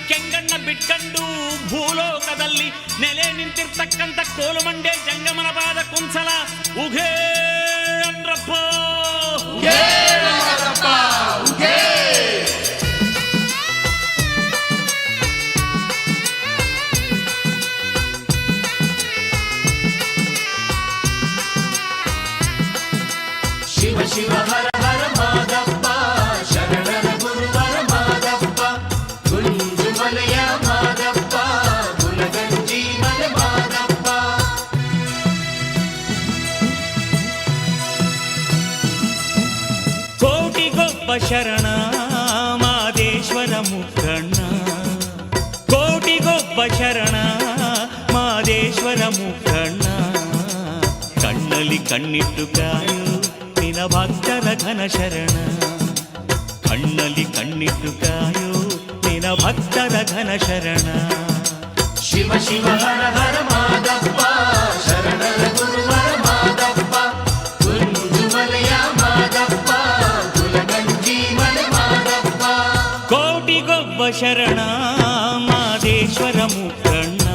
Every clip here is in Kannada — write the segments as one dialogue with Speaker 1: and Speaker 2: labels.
Speaker 1: ಕೆಂಗಣ್ಣ ಬಿಟ್ಕಂಡು ಭೂಲೋಕದಲ್ಲಿ ನೆಲೆ ನಿಂತಿರ್ತಕ್ಕಂಥ ಕೋಲುಮಂಡೆ ಜಂಗಮನ ಪಾದ ಕುಂಸಲ ಉಘೇ ಅಂದ್ರಪ್ಪ.
Speaker 2: ಶಿವ ಶಿವ ಹರ ಹರ ಮಾದಪ್ಪ, ಶರಣರ ಗುರುವರ ಮಾದಪ್ಪ, ಗುಂಜುಮಲೆಯ ಮಾದಪ್ಪ, ಗುಲಗಂಜಿ ಮಲೆ ಮಾದಪ್ಪ.
Speaker 1: ಕೋಟಿಗೊಬ್ಬ ಶರಣ ಮಾದೇಶ್ವರ ಮುಖಣ್ಣ, ಕೋಟಿಗೊಬ್ಬ ಶರಣ ಮಾದೇಶ್ವರ ಮುಖಣ್ಣ. ಕಣ್ಣಲ್ಲಿ ಕಣ್ಣಿಟ್ಟು ಕಾಯು ನಿನ ಭಕ್ತರ ಘನ ಶರಣ, ಕಣ್ಣಲ್ಲಿ ಕಣ್ಣಿಟ್ಟು ಕಾಯು ನಿನ ಭಕ್ತರ ಘನ ಶರಣ.
Speaker 2: ಶಿವ ಶಿವ ಹರ ಹರ ಮಾದಪ್ಪ, ಶರಣರ ಗುರುವರ ಮಾದಪ್ಪ, ಗುಂಜುಮಲೆಯ ಮಾದಪ್ಪ, ಗುಲಗಂಜಿ ಮಲೆ ಮಾದಪ್ಪ.
Speaker 1: ಕೋಟಿಗೊಬ್ಬ ಶರಣ ಮಾದೇಶ್ವರ ಮುಖಣ್ಣ,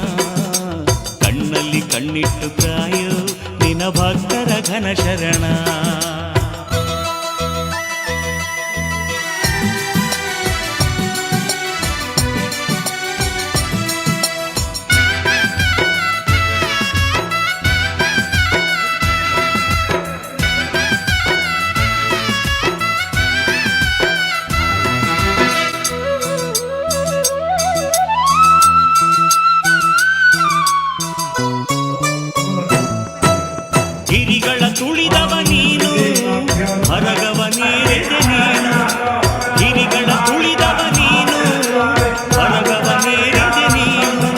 Speaker 1: ಕಣ್ಣಲ್ಲಿ ಕಣ್ಣಿಟ್ಟು ಕಾಯು ನಿನ ಭಕ್ತರ ಘನ ಶರಣ. ಗಿರಿಗಳ ತುಳಿದವ ನೀನು, ಹರಗವ ನೀರೆದೆ ನೀನು. ಗಿರಿಗಳ ತುಳಿದವ ನೀನು, ಹರಗವ ನೀರೆದೆ ನೀನು.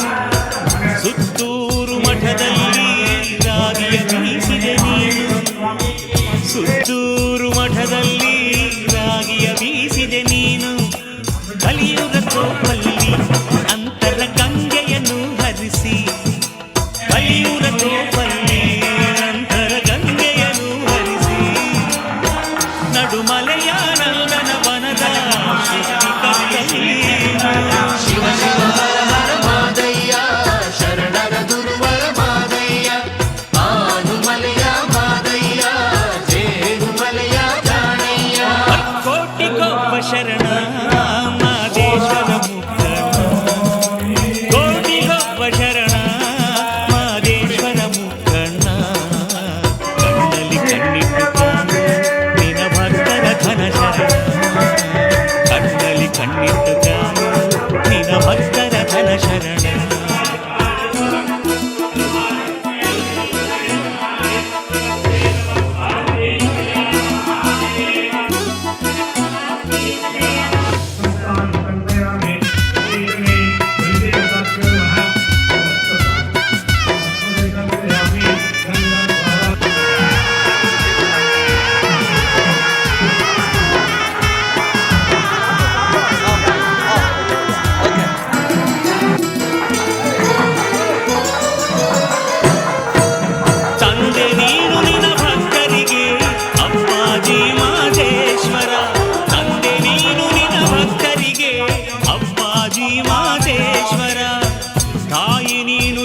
Speaker 1: ಸುತ್ತೂರು ಮಠದಲ್ಲಿ ರಾಗಿಯ ಬೀಸಿದೆ ನೀನು, ಸುತ್ತೂರು ಮಠದಲ್ಲಿ ರಾಗಿಯ ಬೀಸಿದೆ ನೀನು. ಕಲಿಯುಗ ತೋಪಲ್ಲಿ ಅಂತರ ಗಂಗೆಯನ್ನು ಹರಿಸಿ, ಕಲಿಯುಗ ತೋಪಲ್ಲಿ ನಡುಮಲೆಯ ನಂದನ ವನದ
Speaker 2: ಶಿವ ಶಿವ ಹರ ಹರ ಮಾದಯ್ಯ, ಶರಣರ ಗುರುವರ ಮಾದಯ್ಯ, ಆನುಮಲೆಯ ಮಾದಯ್ಯ, ಜೇನುಮಲೆಯ ಜಾಣಯ್ಯ.
Speaker 1: ಕೋಟಿಗೊಬ್ಬ ಶರಣ ಮಾದೇಶ್ವರ ಮುಖಣ್ಣ, ಕೋಟಿಗೊಬ್ಬ ಶರಣ ಮಾದೇಶ್ವರ ಮುಖಣ್ಣ. ಕಣ್ಣಲ್ಲಿ ಕಣ್ಣಿಟ್ಟು ನಿನ ಭಕ್ತರ ಘನ ಶರಣ, ಕಣ್ಣಲ್ಲಿ ಕಣ್ಣಿಟ್ಟು ನಿನ ಭಕ್ತರ ಘನ ಶರಣ.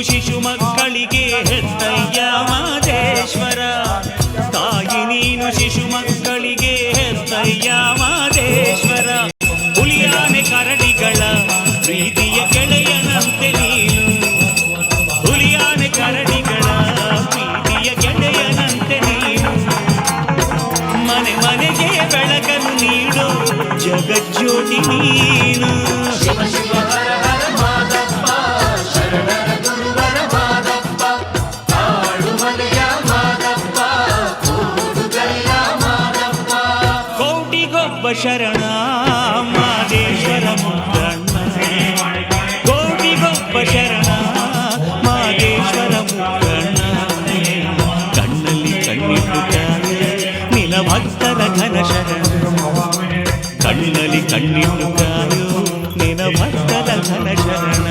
Speaker 1: ಶಿಶು ಮಕ್ಕಳಿಗೆ ಹೆತ್ತಯ್ಯ ಮಾದೇಶ್ವರ, ತಾಯಿ ನೀನು ಶಿಶು ಮಕ್ಕಳಿಗೆ ಹೆತ್ತಯ್ಯ ಮಾದೇಶ್ವರ. ಹುಲಿಯಾನೆ ಕರಡಿಗಳ ಪ್ರೀತಿಯ ಗೆಳೆಯನಂತೆ ನೀನು, ಹುಲಿಯಾನೆ ಕರಡಿಗಳ ಪ್ರೀತಿಯ ಗೆಳೆಯನಂತೆ ನೀನು. ಮನೆ ಮನೆಗೆ ಬೆಳಕನ್ನು ನೀಡು ಜಗಜ್ಯೋತಿ ನೀನು.
Speaker 2: ಶಿವ ಶಿವ ಹರ ಹರ ಮಾದಪ್ಪ, ಶರಣರ ಗುರುವರ ಮಾದಪ್ಪ, ಕಾಳುಮಲೆಯ ಮಾದಪ್ಪ, ಕೂಡುಗಲ್ಲ ಮಾದಪ್ಪ.
Speaker 1: ಕೋಟಿಗೊಬ್ಬ ಶರಣ ಮಾದೇಶ್ವರ ಮುಖಣ್ಣ, ಕೋಟಿಗೊಬ್ಬ ಶರಣ ಮಾದೇಶ್ವರ ಮುಖಣ್ಣ. ಕಣ್ಣಲ್ಲಿ ಕಣ್ಣಿಟ್ಟು ನಿನ ಭಕ್ತರ ಘನ ಶರಣ, ಕಣ್ಣಲ್ಲಿ ಕಣ್ಣಿಟ್ಟು ಕಾಯೋ ನಿನ ಭಕ್ತರ ಘನ ಶರಣ.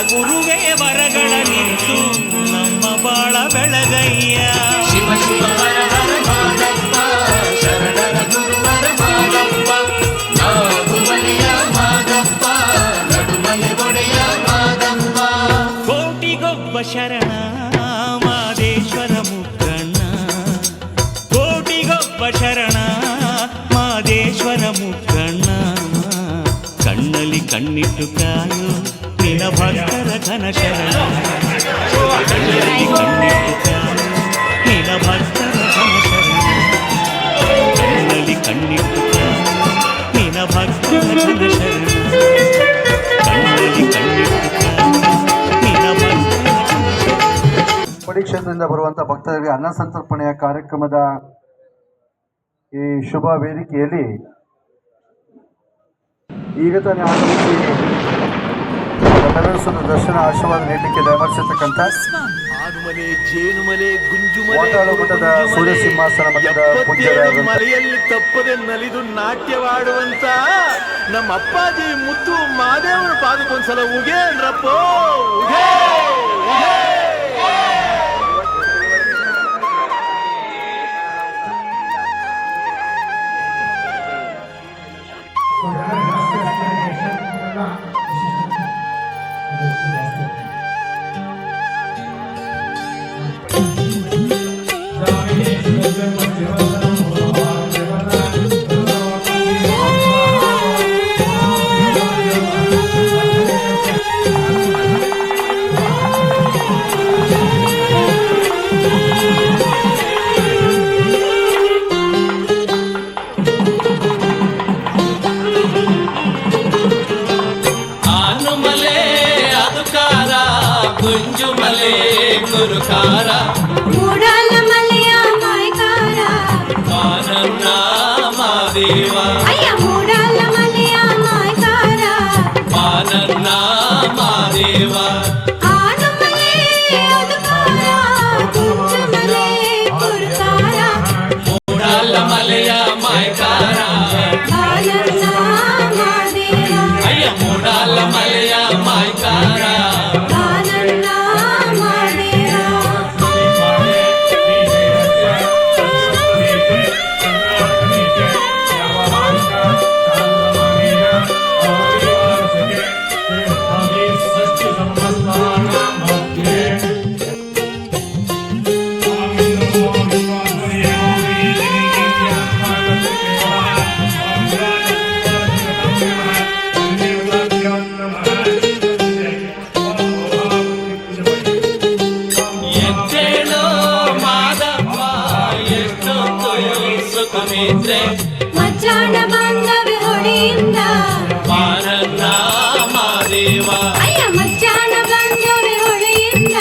Speaker 1: ಗುರುವೇ ವರಗಳ ನಿಂತು ನಮ್ಮ ಬಾಳ ಬೆಳಗಯ್ಯ.
Speaker 2: ಶಿವ ಶಿವ ಹರ ಹರ ಮಾದಪ್ಪ ಶರಣರ ಗುರುವರ ಮಾದಪ್ಪ ನಾಗುಮಲೆಯ ಮಾದಪ್ಪ ನಡುಮಲೆ ಒಡೆಯ ಮಾದಪ್ಪ.
Speaker 1: ಕೋಟಿಗೊಬ್ಬ ಶರಣ ಮಾದೇಶ್ವರ ಮುಕ್ಕಣ್ಣ, ಕೋಟಿಗೊಬ್ಬ ಶರಣ ಮಾದೇಶ್ವರ ಮುಕ್ಕಣ್ಣ. ಕಣ್ಣಲ್ಲಿ ಕಣ್ಣಿಟ್ಟು ಕಾಯು ನಿನ ಭಕ್ತರ ಘನ ಶರಣ, ಕಣ್ಣಲ್ಲಿ ಕಣ್ಣಿಟ್ಟು ಕಾಯು ನಿನ ಭಕ್ತರ ಘನ ಶರಣ, ಕಣ್ಣಲ್ಲಿ ಕಣ್ಣಿಟ್ಟು ಕಾಯು ನಿನ ಭಕ್ತರ ಘನ ಶರಣ, ಕಣ್ಣಲ್ಲಿ ಕಣ್ಣಿಟ್ಟು ಕಾಯು ನಿನ ಭಕ್ತರ ಘನ ಶರಣ.
Speaker 3: ಪರೀಕ್ಷೆಯಿಂದ ಬರುವಂಥ ಭಕ್ತರಿಗೆ ಅನ್ನ ಸಂತರ್ಪಣೆಯ ಕಾರ್ಯಕ್ರಮದ ಈ ಶುಭ ವೇದಿಕೆಯಲ್ಲಿ ಈಗ ತಾನೇ ಆಗಮಿಸಿ ನಮ್ಮೆಲ್ಲರೂ ಸುತ್ತ ದರ್ಶನ ಆಶೀರ್ವಾದ ನೀಡಲಿಕ್ಕೆ ದಯಮಾಡಿಸಿರ್ತಕ್ಕಂಥ ವಾಟಾಳು ಮಠದ ಸೂರ್ಯ ಸಿಂಹಾಸನ ಮಠದ ಪೂಜ್ಯರಾದ
Speaker 4: ಮಲೆಯಲ್ಲಿ ತಪ್ಪದೆ ನಲಿದು ನಾಟ್ಯವಾಡುವಂತ ನಮ್ಮ ಅಪ್ಪಾಜಿ ಮುತ್ತು ಮಾದೇವನ ಪಾದಕ್ಕೊಂದ್ಸಲ ಉಗೇನ್ರಪ್ಪ ಉಗೇ ಉಗೇ.
Speaker 2: ಗುಂಜುಮಲೆ ಗುರುಕಾರ
Speaker 5: ಮೂಡಲ ಮಲೆಯ ಮಾಯಕಾರ
Speaker 2: ಮಾನನ್ನ ಮಾದೇವ
Speaker 5: ಅಯ್ಯ ಮೂಡಲ ಮಲೆಯ ಮಾಯಕಾರ
Speaker 2: ಮಾನನ್ನ ಮಾದೇವ
Speaker 5: ಆನು ಮಲೆ ಅದುಕಾರ ಗುಂಜುಮಲೆ ಗುರುಕಾರ
Speaker 2: ಮೂಡಲ ಮಲೆಯ ಮಾಯಕಾರ
Speaker 5: ಆನಂದ ಮಾದೇವ
Speaker 2: ಅಯ್ಯ ಮೂಡಲ ಮಲೆಯ ಮಾಯಕಾರ
Speaker 5: ಆನಂದ ಮಾದೇವ
Speaker 2: ಎದ್ದೇಳೋ ಮಾದಪ್ಪ ಎಷ್ಟೊತ್ತು ಸುಖಮಿದ್ರೆ
Speaker 5: ಮಜ್ಜಾಣ ಬಾಂಧವ್ಯ ಹೊಡೆಯಿಂದ
Speaker 2: ಮಾನನ್ನ ಮಾದೇವ
Speaker 5: ಅಯ್ಯ ಮಜ್ಜಾಣ ಬಾಂಧವ್ಯ ಹೊಡೆಯಿಂದ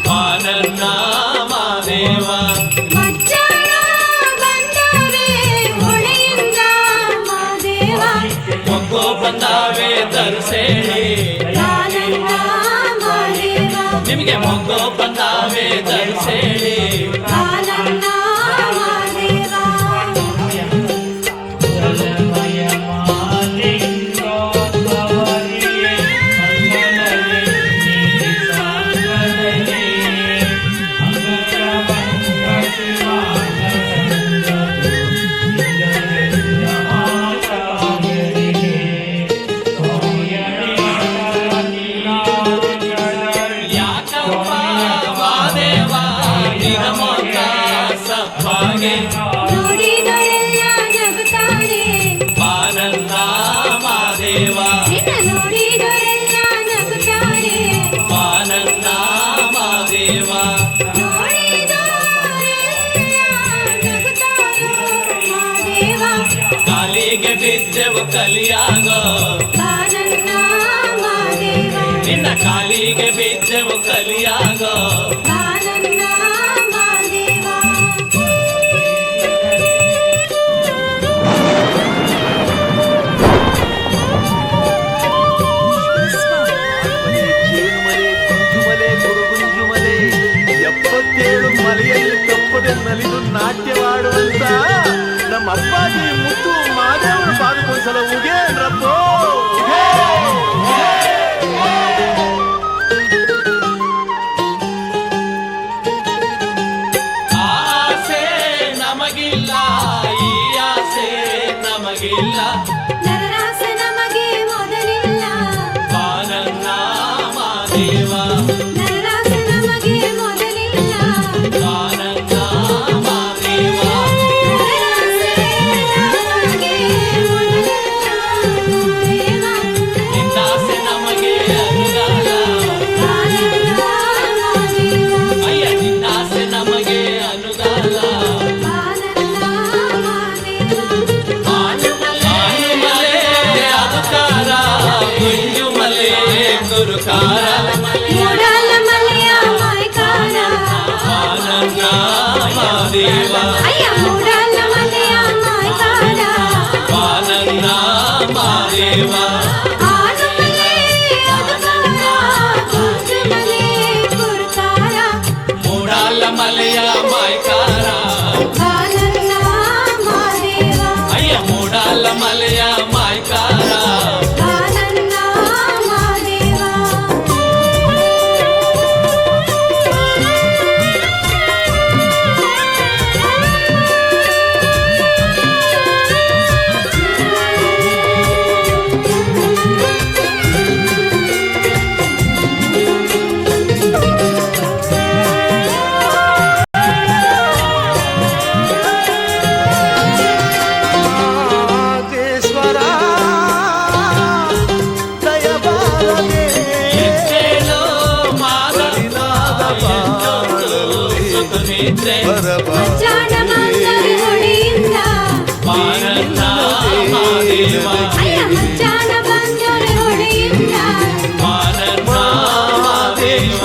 Speaker 2: ಮಾನನ್ನ ಮಾದೇವ
Speaker 5: ಮಜ್ಜಾಣ ಬಾಂಧವ್ಯ ಹೊಡೆಯಿಂದ ಮಾದೇವ
Speaker 2: ಮೊಗ್ಗು ಬಂದಾವೆ ತರಿಸೇಳಿ
Speaker 5: ಆನಂದ ಮಾದೇವ
Speaker 2: ನಿಮಗೆ ಮೊಗ್ಗು ಬಂದಾವೆ ತರಿಸೇಳಿ
Speaker 5: ಆನಂದ ಮಾದೇವ
Speaker 2: ಯಾಕಪ್ಪ ಮಾದೇವ ನಿನ ಮೊಗ್ಗ ಸಪ್ಪಾಗೆ
Speaker 5: ನೋಡಿದರೆಲ್ಲ ನಗುತ್ತಾರೆ
Speaker 2: ಮಾನನ್ನ ಮಾದೇವ
Speaker 5: ನಿನ್ನ ನೋಡಿದರೆಲ್ಲ ನಗುತ್ತಾರೆ
Speaker 2: ಮಾನನ್ನ ಮಾದೇವ
Speaker 5: ನೋಡಿದರೆಲ್ಲ ನಗುತ್ತಾರೋ ಮಾದೇವ
Speaker 2: ಕಾಲಿಗೆ ಬಿದ್ದೆವು ಕಲಿಯಾಗೋ
Speaker 5: ಆನಂದ ಮಾದೇವ
Speaker 2: ನಿನ್ನ ಕಾಲಿಗೆ ಬಿದ್ದೆವು ಕಲಿಯಾಗೋ
Speaker 5: ಆನಂದ ಮಾದೇವ
Speaker 4: ಜೇನುಮಲೆ ಗುಂಜುಮಲೆ ಗುರುಗುಂಜುಮಲೆ 77 ಮಲೆಯಲ್ಲಿ ತಪ್ಪದೆ ನಲಿದು ನಾಟ್ಯವಾಡುವಂತ ನಮ್ಮ ಅಪ್ಪಾಜಿ ಮುತ್ತು ಮಾದೇವನ ಪಾದಕ್ಕೊಂದ್ಸಲ ಉಗೇನ್ರಪ್ಪ ಉಗೇ ಉಗೇ.
Speaker 2: ಮಾಯ್ಕಾರ
Speaker 5: ಮೂಡಲ ಮಲೆಯ ಮಾಯ್ಕಾರ
Speaker 2: ಮಾನನ್ನ ಮಾದೇವ
Speaker 5: ಅಯ್ಯ ಮೂಡಲ ಮಲೆಯ ಮಾಯ್ಕಾರ
Speaker 2: ಮಾನನ್ನ ಮಾದೇವ
Speaker 5: ಆನುಮಲೆ ಅದುಕಾರ ಗುಂಜುಮಲೆ ಗುರುಕಾರ
Speaker 2: ಮೂಡಾಲ ಮಲೆಯ ಮಾಯ್ಕಾರ
Speaker 5: ಬಾನನ್ನ ಮಾದೇವ
Speaker 2: ಅಯ್ಯ ಮೂಡಾಲ ಮಲೆಯ ಮಾಯ್ಕಾರ
Speaker 5: ಬಾನನ್ನ ಮಾದೇವ
Speaker 4: ಮಾದೇಶ್ವರ ದಯಬಾರದೆ
Speaker 2: ಎದ್ದೇಳೋ ಮಾದನ್ನ ಸುಖ ನಿದ್ರೆ
Speaker 5: ಜಾಣ ಮಂಗರಿ ಹೊಡೆಯಿಂದ
Speaker 2: ಮಾನನ್ನ ಮಾದೇವ
Speaker 5: ಅಯ್ಯ ಮಜ್ಜಾನ ಬಂಜರಿ ಹೊಡೆಯಿಂದ
Speaker 2: ಮಾನನ್ನ ಮಾದೇವ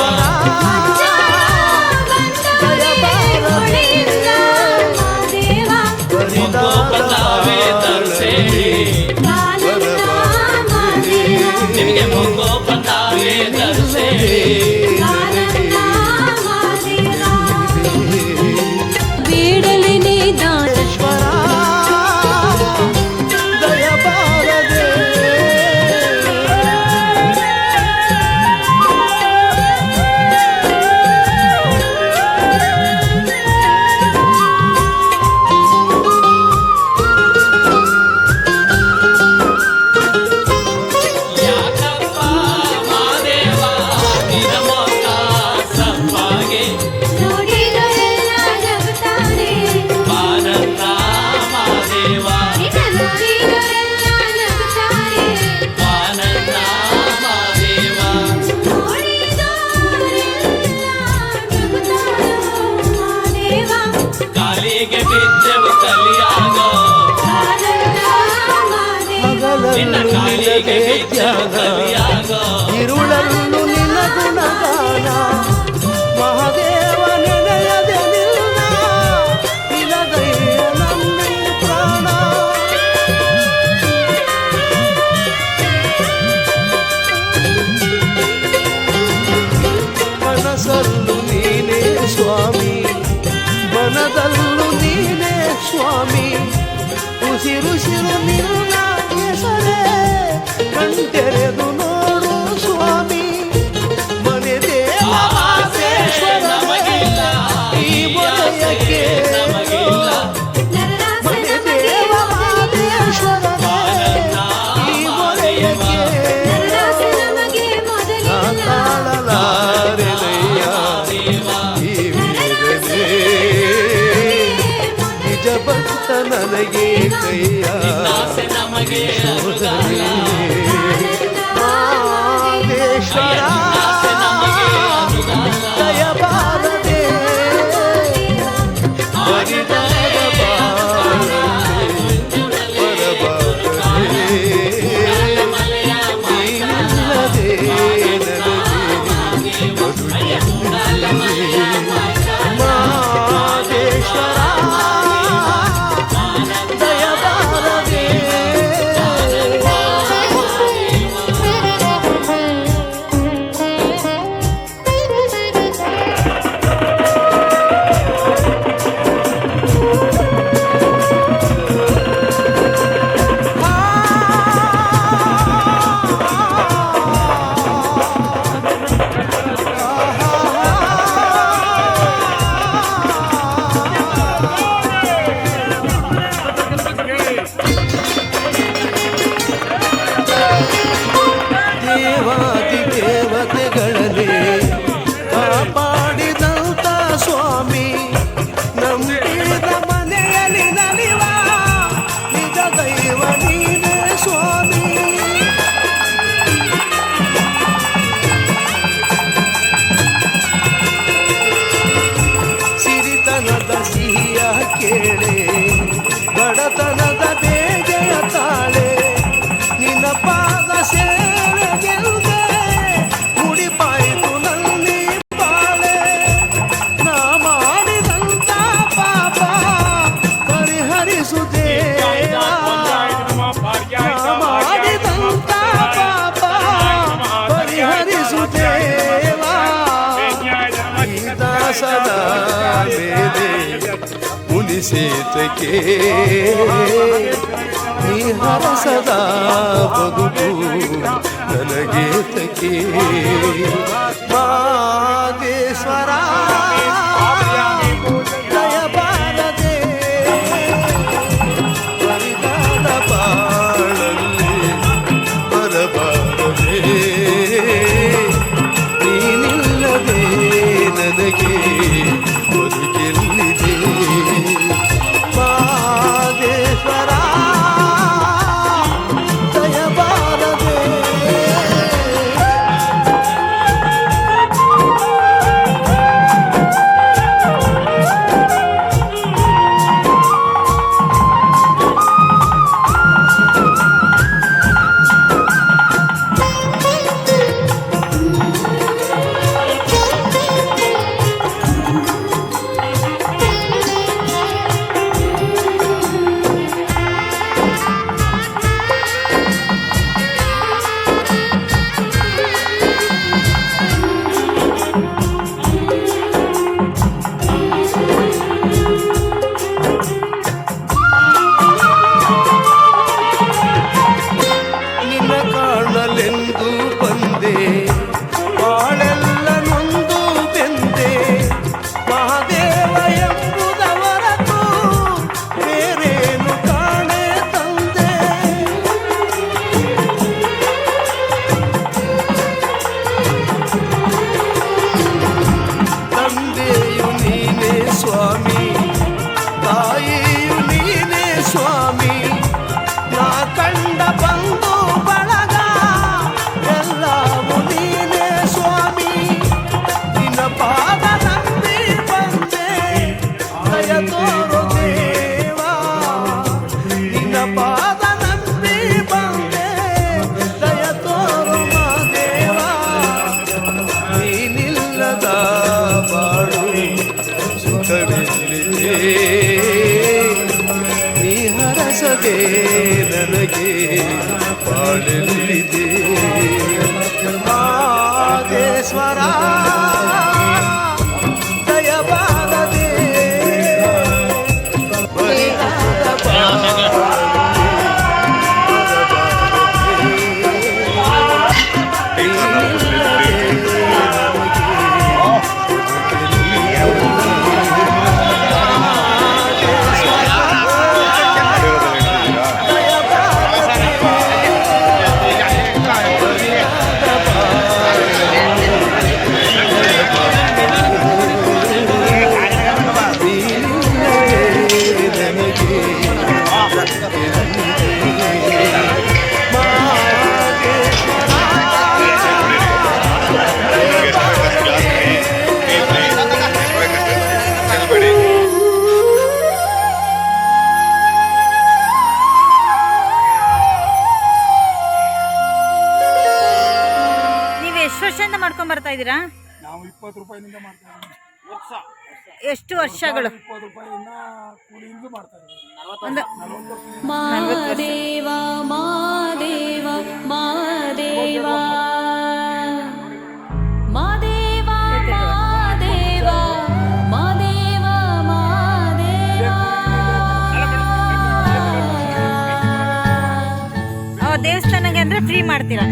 Speaker 5: ಹೊಡೆಯಿಂದ ಮಾದೇವ
Speaker 2: ಮುಂಗೋಪತಾವೇ ತರ್ಸೇಳಿ
Speaker 5: ಬಾನನ್ನ ಮಾದೇವ
Speaker 2: ನಿಮಗೆ ಮುಂಗೋಪತಾವೇ ತರ್ಸೇಳಿ
Speaker 5: ಬಾನನ್ನ ಮಾದೇವ ಬೇಡಲಿನೇ ದಾನ
Speaker 4: ಈಶ್ವರ ದಯಬಾರದೆ
Speaker 2: ಯಾಕಪ್ಪ ಮಾದೇವ ನಿನ ಮೊಕ್ಕ ಸಪ್ಪಾಗೆ
Speaker 5: ನೋಡಿದರೆಲ್ಲ ನಗುತ್ತಾರೆ
Speaker 2: ಮಾನನ್ನ ಮಾದೇವ
Speaker 5: ನಿನ್ನ ನೋಡಿದರೆಲ್ಲ ನಗುತ್ತಾರೆ
Speaker 2: ಮಾನನ್ನ ಮಾದೇವ
Speaker 5: ನೋಡಿದರೆಲ್ಲ ನಗುತ್ತಾರೋ ಮಾದೇವ
Speaker 2: ಕಾಲಿಗೆ ಬಿದ್ದೆವು ಕಲಿಯಾಗೋ
Speaker 5: ಬಾನನ್ನ ಮಾದೇವ
Speaker 2: ನಿನ್ನ ಕಾಲಿಗೆ ಬಿದ್ದೆವು ಕಲಿಯಾಗೋ
Speaker 4: ಇರುಳಲ್ಲು ನಿನ್ನ ಗುಣಗಾನ ಮಹಾದೇವ ನೆನೆಯದೆ ನಿಲ್ಲ ಇಲದಯ್ಯ ನನ್ನಿ ಪ್ರಾಣ ಮನಸ್ಸಲ್ಲೂ ನೀನೇ ಸ್ವಾಮಿ ಮನದಲ್ಲೂ ನೀನೇ ಸ್ವಾಮಿ ಉಸಿರುಸಿರು ನಿನ್ನ ಹೆಸರೇ ಕಣ್ತೆರೆದು ನೋಡು ಸ್ವಾಮಿ ಮನೆ
Speaker 2: ಆಸೆ ನಮಗಿಲ್ಲ
Speaker 4: ಈ ವಲಯಕ್ಕೆ
Speaker 2: ನಮಗಿಲ್ಲ
Speaker 4: ಮನೆ ದೇವ ಮಾದೇಶ್ವರನೇ ಈ ವಲಯಕ್ಕೆ
Speaker 5: ನರದಾಸೆ ನಮಗೆ ಮೊದಲಿಲ್ಲ
Speaker 4: ತಾಳಲಾರೆನಯ್ಯ ಈ ವೀರನೇ ನಿಜ ಭಕ್ತ ನನಗೆ ಕೈಯ
Speaker 2: ಆಸೆ ನಮಗೆ ಅನುದಾನ
Speaker 4: ಮಾದೇಶ್ವರ
Speaker 2: ಆಸೆ ನಮಗೆ ಅನುದಾನ
Speaker 4: ದಯಬಾರದೆ ಹರಿದಾರ ಬಾರದೆ ಬರಬಾರದೆ
Speaker 2: ಮಲೆಯ
Speaker 4: ಇಲ್ಲದೆ ನನಗೆ ಮಾದೇಶ್ವರ ದಯಬಾರದೆ ಉಳಿಸೇತಕ್ಕೆ ನೀ ಹರಸದ ಬದುಕು ನನಗೇತಕ್ಕೆ ಮಾದೇಶ್ವರ ದಯ ಬಾರದೆ ಬರಿದಾದ ಬಾಳಲ್ಲಿ ಬರಬಾರದೆ ನೀನಿಲ್ಲದೆ ನನಗೆ ಬದುಕೆಲ್ಲಿದೆ ಮಾದೇಶ್ವರ ದಯ ಬಾರದೆ ನಿನ್ನ ಕಾಣಲೆಂದು ಬಂದೆ ಬಾಳೆಲ್ಲ ನೊಂದು ಬೆಂದೆ ಮಹಾದೇವ ಎಂಬುದವರತು ಬೇರೇನು ಕಾಣೆ ತಂದೆ ತಂದೆಯು ನೀನೇ ಸ್ವಾಮಿ ತಾಯಿಯು ನೀನೇ ಸ್ವಾಮಿ ನಾ ಕಂಡ ಬಂದು ಬಳಗ ಎಲ್ಲವೂ ನೀನೇ ಸ್ವಾಮಿ ನಿನ್ನ ಪಾದ ನಂಬಿ ಬಂದೆ ದಯ ತೋರು ದೇವಾ ನಿನ್ನ ಪಾದ ನಂಬಿ ಬಂದೆ ದಯ ತೋರು ಮಾದೇವ ನೀನಿಲ್ಲದ ಬಾಳು ಸುಖವಿಲ್ಲಿದೆ ನೀ ಹರಸದೆ ನನಗೆ ಬಾಳಲಿದೆ ಮಾದೇಶ್ವರ ದಯ ಬಾರದೆ ಬರಿದಾದ ಬಾಳಲ್ಲಿ
Speaker 6: ನೀವು ಎಷ್ಟು ವರ್ಷದಿಂದ ಮಾಡ್ಕೊಂಡ್ ಬರ್ತಾ ಇದ್ದೀರಾ?
Speaker 7: ನಾವು 20 ರೂಪಾಯಿನಿಂದ ಮಾಡ್ತಾ ಇದ್ದೀವಿ.
Speaker 6: ಎಷ್ಟು ವರ್ಷಗಳು?
Speaker 7: 20 ರೂಪಾಯಿಯಿಂದ ಕೂಲಿಯಿಂದ ಮಾಡ್ತಾ ಇದ್ದೀವಿ.
Speaker 6: ಒಂದು
Speaker 5: ಮಾದೇವ ಮಾದೇವ ಮಾದೇವ ಮಾದೇವ ಮಾದೇವ ಮಾದೇವ ಮಾದೇವ
Speaker 6: ದೇವಸ್ಥಾನಕ್ಕೆ ಅಂದ್ರೆ ಫ್ರೀ ಮಾಡ್ತೀರಾ?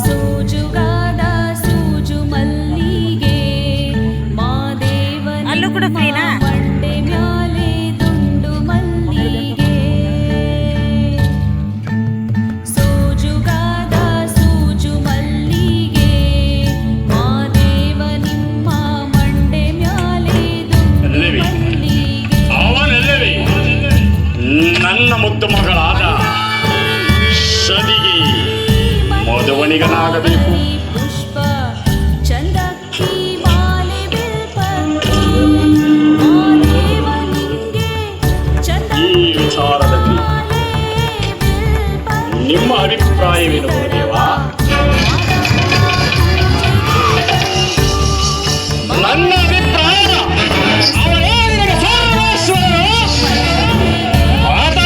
Speaker 5: ಸೂಜುಗಾದ ಸೂಜು ಮಲ್ಲಿಗೆ ಮಾದೇವನ
Speaker 6: ಅಲ್ಲೂ ಕೂಡ ಫ್ರೀನಾ?
Speaker 5: ಮಂಡೆ ಮ್ಯಾಲೆ ದುಂಡು ಮಲ್ಲಿಗೆ ಸೂಜುಗಾದ ಸೂಜು ಮಲ್ಲಿಗೆ ಮಾದೇವ ನಿಮ್ಮ ಮಂಡೆ ಮ್ಯಾಲೆ ದುಂಡು ಮಲ್ಲಿಗೆ
Speaker 8: ಅವನೆಲ್ಲವೇ ನನ್ನ ಮುದ್ದು ಮಗಳಾದ ಸದಿಗೆ ಮದುವನಿಗನಾಗಬೇಕು.
Speaker 5: ಪುಷ್ಪ ಚಂದಕ್ಕಿ ಮಾಲೆ ಬಿಲ್ಪಂತಿ ಮಾದೇವನಿಗೆ
Speaker 8: ಈ ವಿಚಾರದಲ್ಲಿ ನಿಮ್ಮ ಅಭಿಪ್ರಾಯವೇನು ಗುರುದೇವಾ? ನನ್ನ ಅಭಿಪ್ರಾಯ ಅವನೇ ನಿನಗೆ ಸರ್ವೇಶ್ವರನು, ಅವನು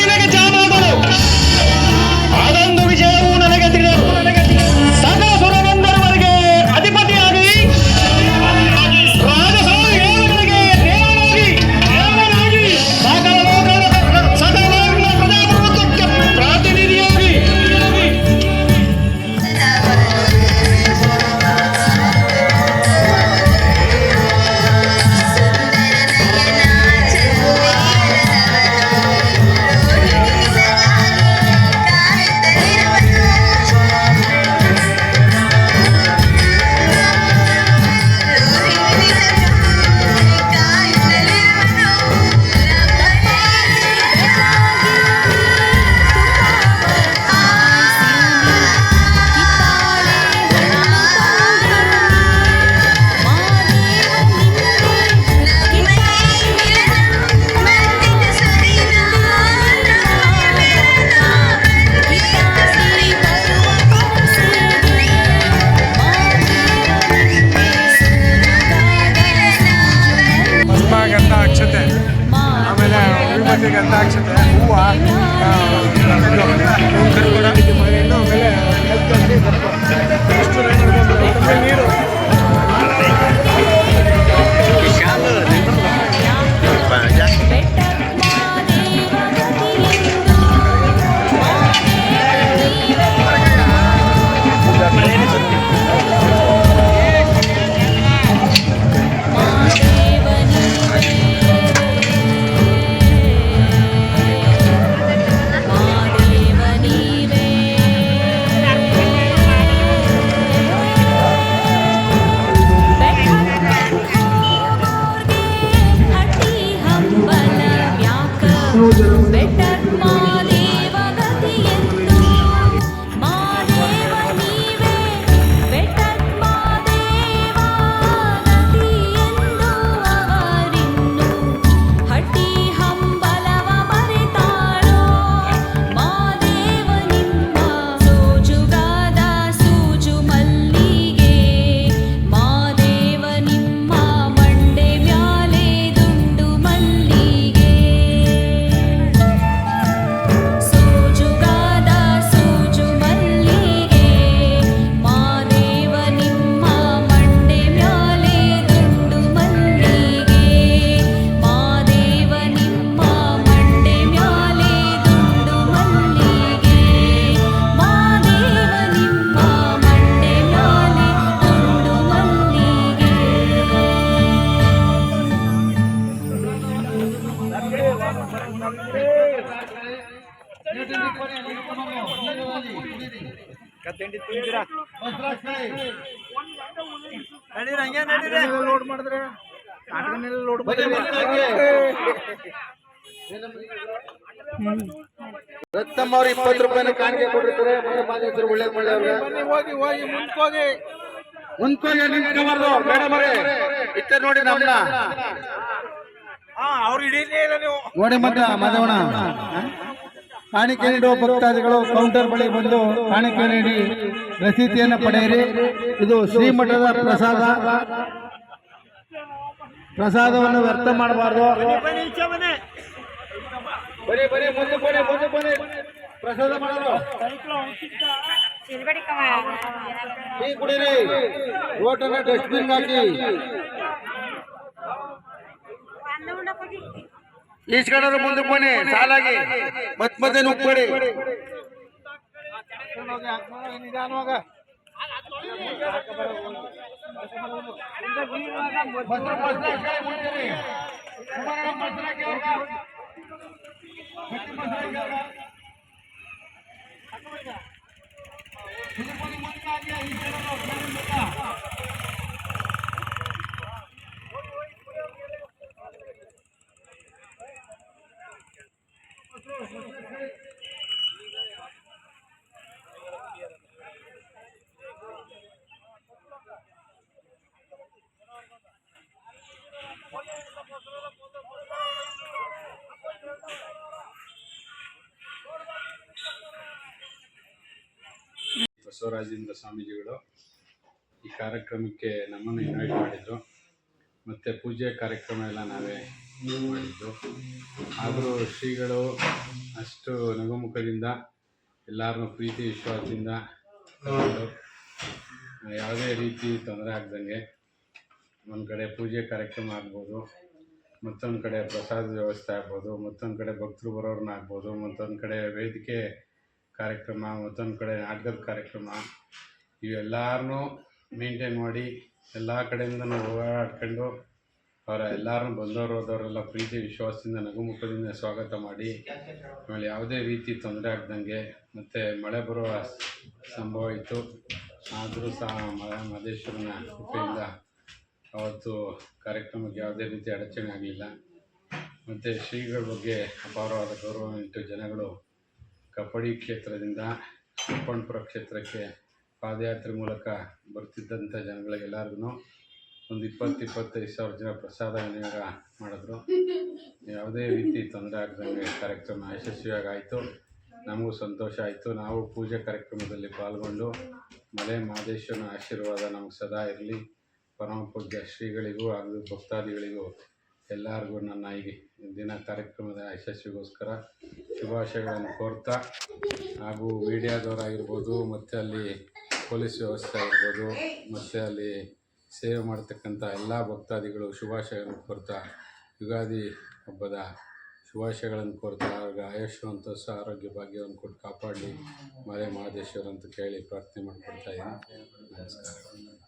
Speaker 8: ನಿನಗೆ ಜಾಮಾದನು. ಅದೊಂದು ವಿಜಯವು ನನಗೆ ತಿಳಿದರು. ಸಕಲ ಸುರಗಂಧರ್ವರಿಗೆ ಅಧಿಪತಿಯಾಗಿ ರಾಜಸೌ ಏಳುಗಳಿಗೆ
Speaker 4: ಲೋಡ್ ಮಾಡಿದ್ರೆ ಲೋಡ್
Speaker 3: ರತ್ನಮ್ಮ ಅವ್ರು 20 ರೂಪಾಯಿನ ಕಾಣಿಕೆ ಕೊಟ್ಟಿರ್ತಾರೆ. ಒಳ್ಳೆ
Speaker 4: ಬನ್ನಿ, ಹೋಗಿ ಹೋಗಿ ಮುಂದ್ಕೋಗಿ
Speaker 3: ಮುಂದ್ಕೋಗಿ ನಿಂತ್ಕೊಬಾರ್ದು ಮೇಡಮ್ ಅವರೇ. ಇತ್ತ ನೋಡಿ ನಮ್ಮನ್ನ
Speaker 4: ಅವ್ರು ಹಿಡೀಲೇ ಇಲ್ಲ ನೀವು.
Speaker 3: ನೋಡಿ ಮಧವಣ ಕಾಣಿಕೆ ನೀಡುವ ಭಕ್ತಾದಿಗಳು ಕೌಂಟರ್ ಬಳಿ ಬಂದು ಕಾಣಿಕೆ ನೀಡಿ ರಸೀತಿಯನ್ನು ಪಡೆಯಿರಿ. ಇದು ಶ್ರೀಮಠದ ಪ್ರಸಾದವನ್ನು ವ್ಯರ್ಥ ಮಾಡಬಾರ್ದು. ಬರೀ ಮುಂದೆ ಬನ್ನಿ ಪ್ರಸಾದ ಮಾಡಲು ಟೀ ಕುಡೀರಿ, ಓಟನ್ನ ಡಸ್ಟ್ಬಿನ್ ಹಾಕಿ. ಈಸ್ಕೊಂಡ್ರು ಮುಂದಕ್ಕೆ ಬನ್ನಿ ಸಾಲಾಗಿ, ಮತ್ತೆ ನುಗ್ಬೇಡಿ.
Speaker 4: ನಿಧಾನವಾಗ
Speaker 9: ಬಸವರಾಜೇಂದ್ರ ಸ್ವಾಮೀಜಿಗಳು ಈ ಕಾರ್ಯಕ್ರಮಕ್ಕೆ ನಮ್ಮನ್ನು ಇನ್ವೈಟ್ ಮಾಡಿದರು. ಮತ್ತು ಪೂಜೆ ಕಾರ್ಯಕ್ರಮ ಎಲ್ಲ ನಾವೇ ಮಾಡಿದ್ದು. ಆದರೂ ಶ್ರೀಗಳು ಅಷ್ಟು ನಗುಮುಖದಿಂದ ಎಲ್ಲರನ್ನೂ ಪ್ರೀತಿ ವಿಶ್ವಾಸದಿಂದ ಕರೆದು ಯಾವುದೇ ರೀತಿ ತೊಂದರೆ ಆಗ್ದಂಗೆ ಒಂದು ಕಡೆ ಪೂಜೆ ಕಾರ್ಯಕ್ರಮ ಆಗ್ಬೋದು, ಮತ್ತೊಂದು ಕಡೆ ಪ್ರಸಾದ ವ್ಯವಸ್ಥೆ ಆಗ್ಬೋದು, ಮತ್ತೊಂದು ಕಡೆ ಭಕ್ತರು ಬರೋರನ್ನ ಆಗ್ಬೋದು, ಮತ್ತೊಂದು ಕಡೆ ವೇದಿಕೆ ಕಾರ್ಯಕ್ರಮ, ಮತ್ತೊಂದು ಕಡೆ ನಾಟಕದ ಕಾರ್ಯಕ್ರಮ, ಇವೆಲ್ಲರನ್ನೂ ಮೇಂಟೈನ್ ಮಾಡಿ ಎಲ್ಲ ಕಡೆಯಿಂದ ನಾವು ಓಡಾಡ್ಕೊಂಡು ಅವರ ಎಲ್ಲರನ್ನೂ ಬಂದವರು ಹೋದವರೆಲ್ಲ ಪ್ರೀತಿ ವಿಶ್ವಾಸದಿಂದ ನಗುಮುಖದಿಂದ ಸ್ವಾಗತ ಮಾಡಿ, ಆಮೇಲೆ ಯಾವುದೇ ರೀತಿ ತೊಂದರೆ ಆಗ್ದಂಗೆ. ಮತ್ತು ಮಳೆ ಬರುವ ಸಂಭವ ಇತ್ತು, ಆದರೂ ಸಹ ಮಹದೇಶ್ವರನ ಕೃಪೆಯಿಂದ ಅವತ್ತು ಕಾರ್ಯಕ್ರಮಕ್ಕೆ ಯಾವುದೇ ರೀತಿ ಅಡಚಣೆ ಆಗಲಿಲ್ಲ. ಮತ್ತು ಶ್ರೀಗಳ ಬಗ್ಗೆ ಅಪಾರವಾದ ಗೌರವ ಇಟ್ಟು ಜನಗಳು ಕಪ್ಪಡಿ ಕ್ಷೇತ್ರದಿಂದ ಕುಪ್ಪಂಪುರ ಕ್ಷೇತ್ರಕ್ಕೆ ಪಾದಯಾತ್ರೆ ಮೂಲಕ ಬರ್ತಿದ್ದಂಥ ಜನಗಳಿಗೆಲ್ಲರಿಗೂ ಒಂದು 20-25 ಸಾವಿರ ಜನ ಪ್ರಸಾದ ವಿನಿಯೋಗ ಮಾಡಿದ್ರು. ಯಾವುದೇ ರೀತಿ ತೊಂದರೆ ಆಗದಂಗೆ ಕಾರ್ಯಕ್ರಮ ಯಶಸ್ವಿಯಾಗಿ ಆಯಿತು. ನಮಗೂ ಸಂತೋಷ ಆಯಿತು. ನಾವು ಪೂಜೆ ಕಾರ್ಯಕ್ರಮದಲ್ಲಿ ಪಾಲ್ಗೊಂಡು ಮಲೆ ಮಹದೇಶ್ವರನ ಆಶೀರ್ವಾದ ನಮಗೆ ಸದಾ ಇರಲಿ. ಪರಮ ಪೂಜ್ಯ ಶ್ರೀಗಳಿಗೂ ಹಾಗೂ ಭಕ್ತಾದಿಗಳಿಗೂ ಎಲ್ಲರಿಗೂ ನನ್ನ ಈ ದಿನ ಕಾರ್ಯಕ್ರಮದ ಯಶಸ್ವಿಗೋಸ್ಕರ ಶುಭಾಶಯಗಳನ್ನು ಕೋರ್ತಾ, ಹಾಗೂ ಮೀಡಿಯಾದವರಾಗಿರ್ಬೋದು, ಮತ್ತು ಅಲ್ಲಿ ಪೊಲೀಸ್ ವ್ಯವಸ್ಥೆ ಆಗಿರ್ಬೋದು, ಮತ್ತು ಅಲ್ಲಿ ಸೇವೆ ಮಾಡ್ತಕ್ಕಂಥ ಎಲ್ಲ ಭಕ್ತಾದಿಗಳು ಶುಭಾಶಯಗಳನ್ನು ಕೋರ್ತಾ, ಯುಗಾದಿ ಹಬ್ಬದ ಶುಭಾಶಯಗಳನ್ನು ಕೋರ್ತಾ ಅವ್ರಿಗೆ ಆಯುಷ್ಯವಂತ ಆರೋಗ್ಯ ಭಾಗ್ಯವನ್ನು ಕೊಟ್ಟು ಕಾಪಾಡಲಿ ಮಲೆ ಮಹದೇಶ್ವರ ಅಂತ ಕೇಳಿ ಪ್ರಾರ್ಥನೆ ಮಾಡಿಕೊಡ್ತಾ ಇದ್ದೀನಿ. ನಮಸ್ಕಾರ.